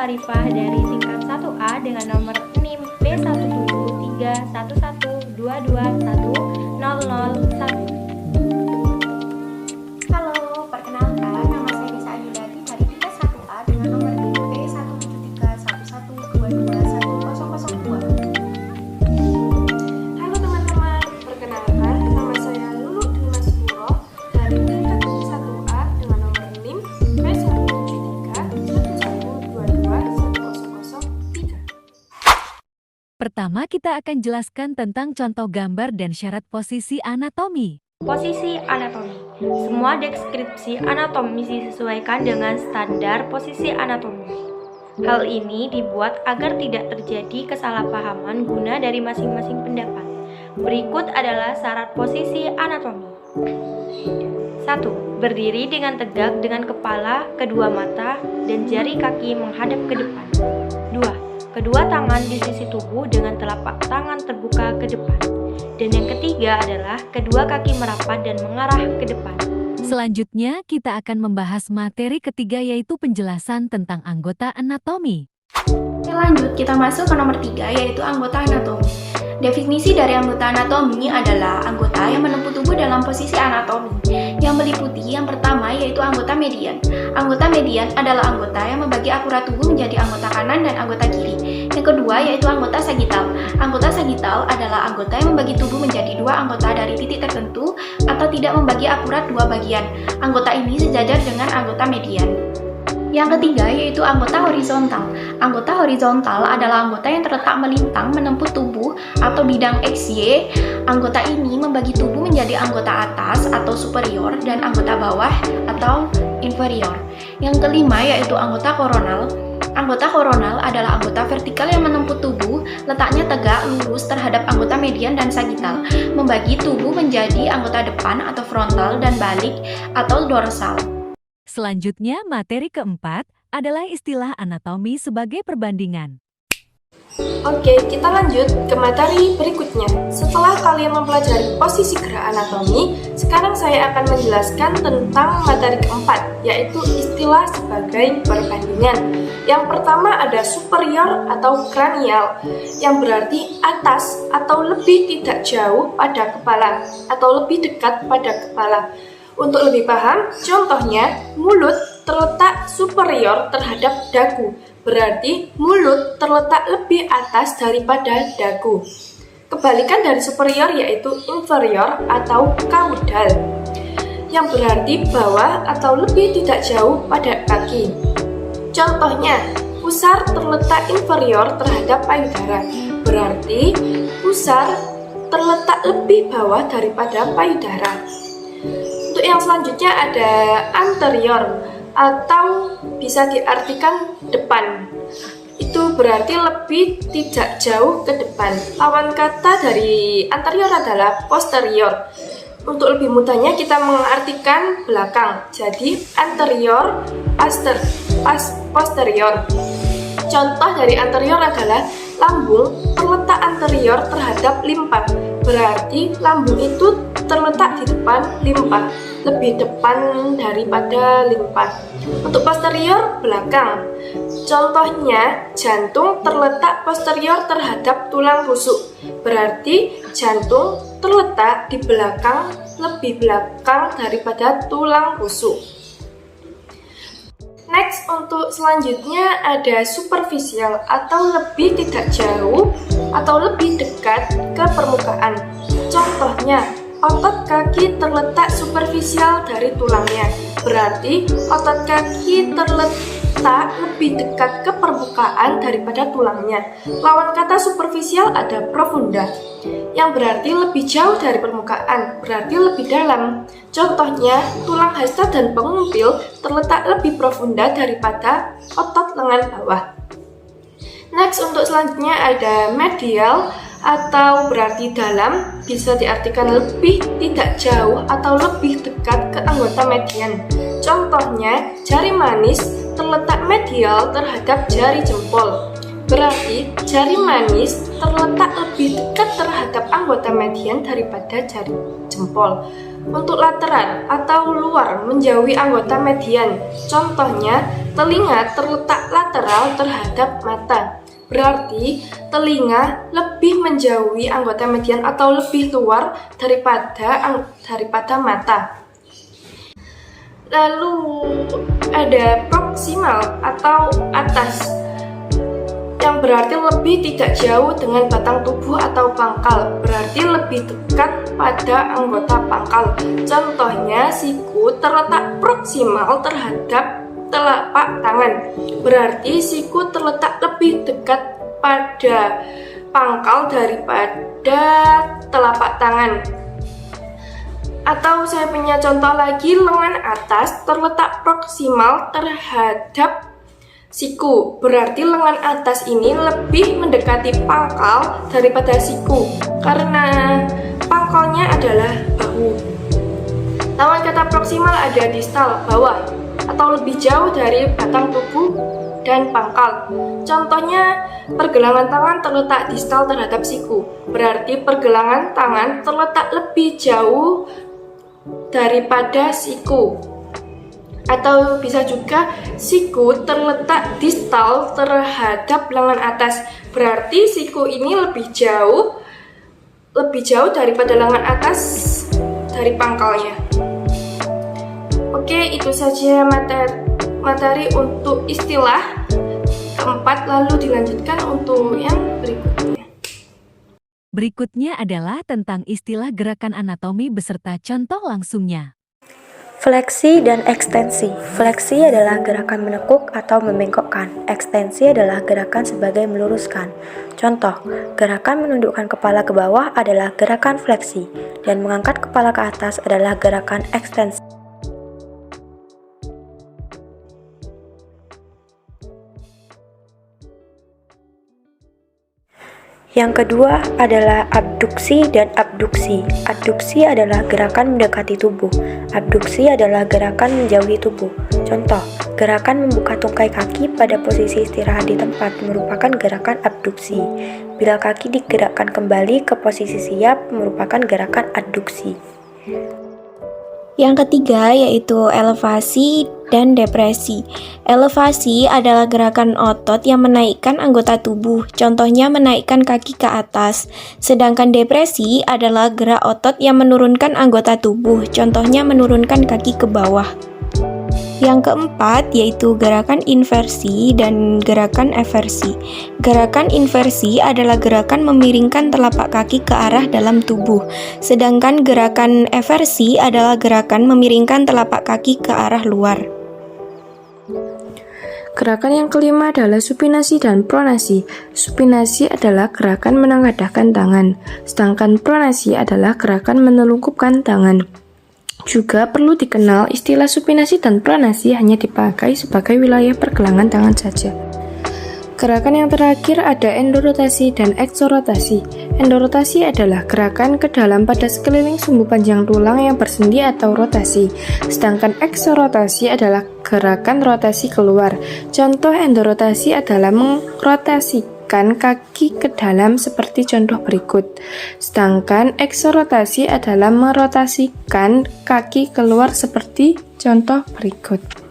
Nabila Arifah dari tingkat 1A dengan nomor NIM B17311221001. Halo, perkenalkan nama saya Disa Ayudati dari tingkat 1A dengan nomor NIM B17311221002. Halo teman-teman, perkenalkan nama saya Lulu Dimas Puro dari tingkat 1A dengan nomor NIM B17311221003. Pertama, kita akan jelaskan tentang contoh gambar dan syarat posisi anatomi. Posisi anatomi. Semua deskripsi anatomi disesuaikan dengan standar posisi anatomi. Hal ini dibuat agar tidak terjadi kesalahpahaman guna dari masing-masing pendapat. Berikut adalah syarat posisi anatomi. 1. Berdiri dengan tegak dengan kepala, kedua mata, dan jari kaki menghadap ke depan. 2. Kedua tangan di sisi tubuh dengan telapak tangan terbuka ke depan. Dan yang ketiga adalah kedua kaki merapat dan mengarah ke depan. Selanjutnya, kita akan membahas materi ketiga yaitu penjelasan tentang anggota anatomi. Oke, lanjut kita masuk ke nomor 3 yaitu anggota anatomi. Definisi dari anggota anatomi adalah anggota yang menempuh tubuh dalam posisi anatomi yang meliputi yang pertama yaitu anggota median. Anggota median adalah anggota yang membagi akurat tubuh menjadi anggota kanan dan anggota kiri. Yang kedua yaitu anggota sagital. Anggota sagital adalah anggota yang membagi tubuh menjadi dua anggota dari titik tertentu atau tidak membagi akurat dua bagian. Anggota ini sejajar dengan anggota median. Yang ketiga yaitu anggota horizontal. Anggota horizontal adalah anggota yang terletak melintang menempuh tubuh atau bidang XY. Anggota ini membagi tubuh menjadi anggota atas atau superior dan anggota bawah atau inferior. Yang kelima yaitu anggota koronal. Anggota koronal adalah anggota vertikal yang menempuh tubuh, letaknya tegak lurus terhadap anggota median dan sagital, membagi tubuh menjadi anggota depan atau frontal dan balik atau dorsal. Selanjutnya, materi keempat adalah istilah anatomi sebagai perbandingan. Oke, kita lanjut ke materi berikutnya. Setelah kalian mempelajari posisi gerak anatomi, sekarang saya akan menjelaskan tentang materi keempat, yaitu istilah sebagai perbandingan. Yang pertama ada superior atau kranial, yang berarti atas atau lebih tidak jauh pada kepala, atau lebih dekat pada kepala. Untuk lebih paham, contohnya mulut terletak superior terhadap dagu, berarti mulut terletak lebih atas daripada dagu. Kebalikan dari superior yaitu inferior atau caudal, yang berarti bawah atau lebih tidak jauh pada kaki. Contohnya, pusar terletak inferior terhadap payudara, berarti pusar terletak lebih bawah daripada payudara. Untuk yang selanjutnya ada anterior atau bisa diartikan depan. Itu berarti lebih tidak jauh ke depan. Lawan kata dari anterior adalah posterior. Untuk lebih mudahnya kita mengartikan belakang. Jadi anterior, posterior. Contoh dari anterior adalah lambung terletak anterior terhadap limpa. Berarti lambung itu terletak di depan limpa, lebih depan daripada limpa. Untuk posterior, belakang. Contohnya, jantung terletak posterior terhadap tulang rusuk. Berarti jantung terletak di belakang, lebih belakang daripada tulang rusuk. Next, untuk selanjutnya ada superficial atau lebih tidak jauh atau lebih dekat ke permukaan. Contohnya, otot kaki terletak superficial dari tulangnya. Berarti otot kaki terletak lebih dekat ke permukaan daripada tulangnya. Lawan kata superficial ada profunda, yang berarti lebih jauh dari permukaan, berarti lebih dalam. Contohnya, tulang hasta dan pengumpil terletak lebih profunda daripada otot lengan bawah. Next, untuk selanjutnya ada medial atau berarti dalam, bisa diartikan lebih tidak jauh atau lebih dekat ke anggota median. Contohnya, jari manis terletak medial terhadap jari jempol. Berarti jari manis terletak lebih dekat terhadap anggota median daripada jari jempol. Untuk lateral atau luar menjauhi anggota median. Contohnya, telinga terletak lateral terhadap mata. Berarti telinga lebih menjauhi anggota median atau lebih luar daripada mata. Lalu ada proksimal atau atas, yang berarti lebih tidak jauh dengan batang tubuh atau pangkal, berarti lebih dekat pada anggota pangkal. Contohnya, siku terletak proksimal terhadap telapak tangan, berarti siku terletak lebih dekat pada pangkal daripada telapak tangan. Atau saya punya contoh lagi, lengan atas terletak proksimal terhadap siku, berarti lengan atas ini lebih mendekati pangkal daripada siku karena pangkalnya adalah bahu. Lawan kata proksimal ada distal, bawah atau lebih jauh dari batang tubuh dan pangkal. Contohnya, pergelangan tangan terletak distal terhadap siku, berarti pergelangan tangan terletak lebih jauh daripada siku. Atau bisa juga siku terletak distal terhadap lengan atas, berarti siku ini lebih jauh daripada lengan atas dari pangkalnya. Oke, itu saja materi untuk istilah keempat, lalu dilanjutkan untuk yang berikutnya. Berikutnya adalah tentang istilah gerakan anatomi beserta contoh langsungnya. Fleksi dan ekstensi. Fleksi adalah gerakan menekuk atau membengkokkan. Ekstensi adalah gerakan sebagai meluruskan. Contoh, gerakan menundukkan kepala ke bawah adalah gerakan fleksi, dan mengangkat kepala ke atas adalah gerakan ekstensi. Yang kedua adalah abduksi dan abduksi. Adduksi adalah gerakan mendekati tubuh. Abduksi adalah gerakan menjauhi tubuh. Contoh, gerakan membuka tungkai kaki pada posisi istirahat di tempat merupakan gerakan abduksi. Bila kaki digerakkan kembali ke posisi siap merupakan gerakan adduksi. Yang ketiga yaitu elevasi dan depresi. Elevasi adalah gerakan otot yang menaikkan anggota tubuh, contohnya menaikkan kaki ke atas. Sedangkan depresi adalah gerak otot yang menurunkan anggota tubuh, contohnya menurunkan kaki ke bawah. Yang keempat yaitu gerakan inversi dan gerakan eversi. Gerakan inversi adalah gerakan memiringkan telapak kaki ke arah dalam tubuh, sedangkan gerakan eversi adalah gerakan memiringkan telapak kaki ke arah luar. Gerakan yang kelima adalah supinasi dan pronasi. Supinasi adalah gerakan menengadahkan tangan, sedangkan pronasi adalah gerakan menelungkupkan tangan. Juga perlu dikenal, istilah supinasi dan pronasi hanya dipakai sebagai wilayah pergelangan tangan saja. Gerakan yang terakhir ada endorotasi dan eksorotasi. Endorotasi adalah gerakan ke dalam pada sekeliling sumbu panjang tulang yang bersendi atau rotasi. Sedangkan eksorotasi adalah gerakan rotasi keluar. Contoh endorotasi adalah merotasikan kaki ke dalam seperti contoh berikut. Sedangkan eksorotasi adalah merotasikan kaki keluar seperti contoh berikut.